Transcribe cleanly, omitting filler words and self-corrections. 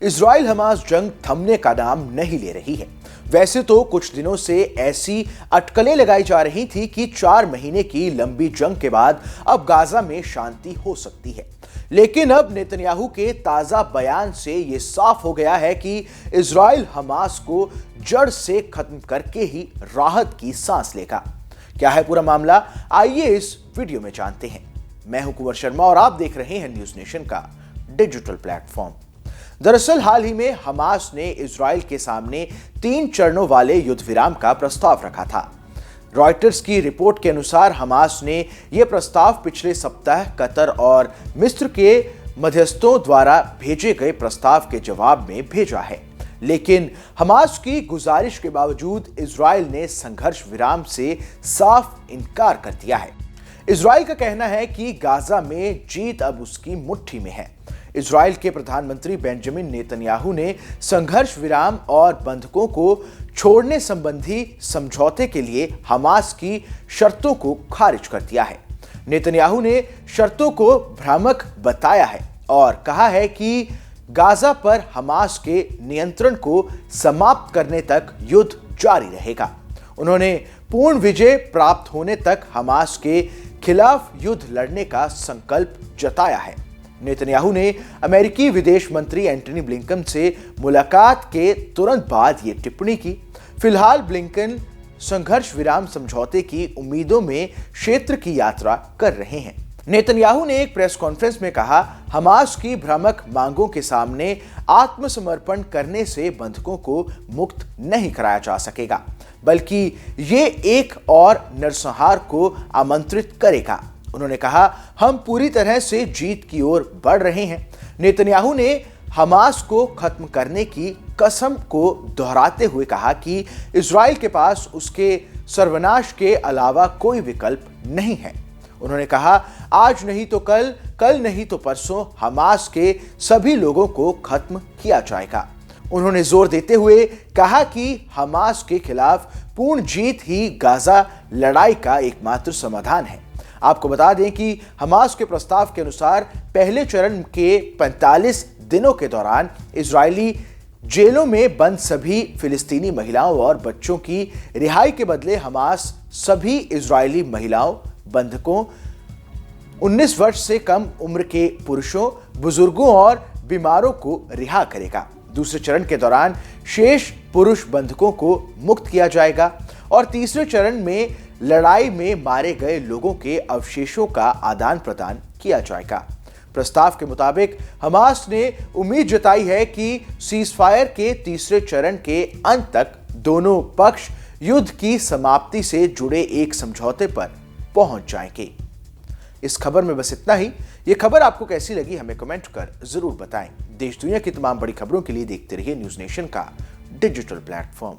Israel Hamas जंग थमने का नाम नहीं ले रही है। वैसे तो कुछ दिनों से ऐसी अटकलें लगाई जा रही थी कि 4 महीने की लंबी जंग के बाद अब गाजा में शांति हो सकती है, लेकिन अब नेतन्याहू के ताजा बयान से यह साफ हो गया है कि इजराइल हमास को जड़ से खत्म करके ही राहत की सांस लेगा। क्या है पूरा मामला, आइए इस वीडियो में जानते हैं। मैं हूं कुंवर शर्मा और आप देख रहे हैं न्यूज नेशन का डिजिटल प्लेटफॉर्म। दरअसल हाल ही में हमास ने इजराइल के सामने 3 चरणों वाले युद्ध विराम का प्रस्ताव रखा था। रॉयटर्स की रिपोर्ट के अनुसार हमास ने यह प्रस्ताव पिछले सप्ताह कतर और मिस्र के मध्यस्थों द्वारा भेजे गए प्रस्ताव के जवाब में भेजा है, लेकिन हमास की गुजारिश के बावजूद इजराइल ने संघर्ष विराम से साफ इनकार कर दिया है। इजराइल का कहना है कि गाजा में जीत अब उसकी मुट्ठी में है। इजराइल के प्रधानमंत्री बेंजामिन नेतन्याहू ने संघर्ष विराम और बंधकों को छोड़ने संबंधी समझौते के लिए हमास की शर्तों को खारिज कर दिया है। नेतन्याहू ने शर्तों को भ्रामक बताया है और कहा है कि गाजा पर हमास के नियंत्रण को समाप्त करने तक युद्ध जारी रहेगा। उन्होंने पूर्ण विजय प्राप्त होने तक हमास के खिलाफ युद्ध लड़ने का संकल्प जताया है। नेतन्याहू ने अमेरिकी विदेश मंत्री एंटनी ब्लिंकन से मुलाकात के तुरंत बाद ये टिप्पणी की। फिलहाल ब्लिंकन संघर्ष विराम समझौते की उम्मीदों में क्षेत्र की यात्रा कर रहे हैं। नेतन्याहू ने एक प्रेस कॉन्फ्रेंस में कहा, हमास की भ्रामक मांगों के सामने आत्मसमर्पण करने से बंधकों को मुक्त नहीं कराया जा सकेगा, बल्कि ये एक और नरसंहार को आमंत्रित करेगा। उन्होंने कहा, हम पूरी तरह से जीत की ओर बढ़ रहे हैं। नेतन्याहू ने हमास को खत्म करने की कसम को दोहराते हुए कहा कि इजराइल के पास उसके सर्वनाश के अलावा कोई विकल्प नहीं है। उन्होंने कहा, आज नहीं तो कल, कल नहीं तो परसों हमास के सभी लोगों को खत्म किया जाएगा। उन्होंने जोर देते हुए कहा कि हमास के खिलाफ पूर्ण जीत ही गाजा लड़ाई का एकमात्र समाधान है। आपको बता दें कि हमास के प्रस्ताव के अनुसार पहले चरण के 45 दिनों के दौरान इजरायली जेलों में बंद सभी फिलिस्तीनी महिलाओं और बच्चों की रिहाई के बदले हमास सभी इजरायली महिलाओं, बंधकों, 19 वर्ष से कम उम्र के पुरुषों, बुजुर्गों और बीमारों को रिहा करेगा। दूसरे चरण के दौरान शेष पुरुष बंधकों को मुक्त किया जाएगा और तीसरे चरण में लड़ाई में मारे गए लोगों के अवशेषों का आदान प्रदान किया जाएगा। प्रस्ताव के मुताबिक हमास ने उम्मीद जताई है कि सीजफायर के तीसरे चरण के अंत तक दोनों पक्ष युद्ध की समाप्ति से जुड़े एक समझौते पर पहुंच जाएंगे। इस खबर में बस इतना ही। यह खबर आपको कैसी लगी हमें कमेंट कर जरूर बताएं। देश दुनिया की तमाम बड़ी खबरों के लिए देखते रहिए न्यूज नेशन का डिजिटल प्लेटफॉर्म।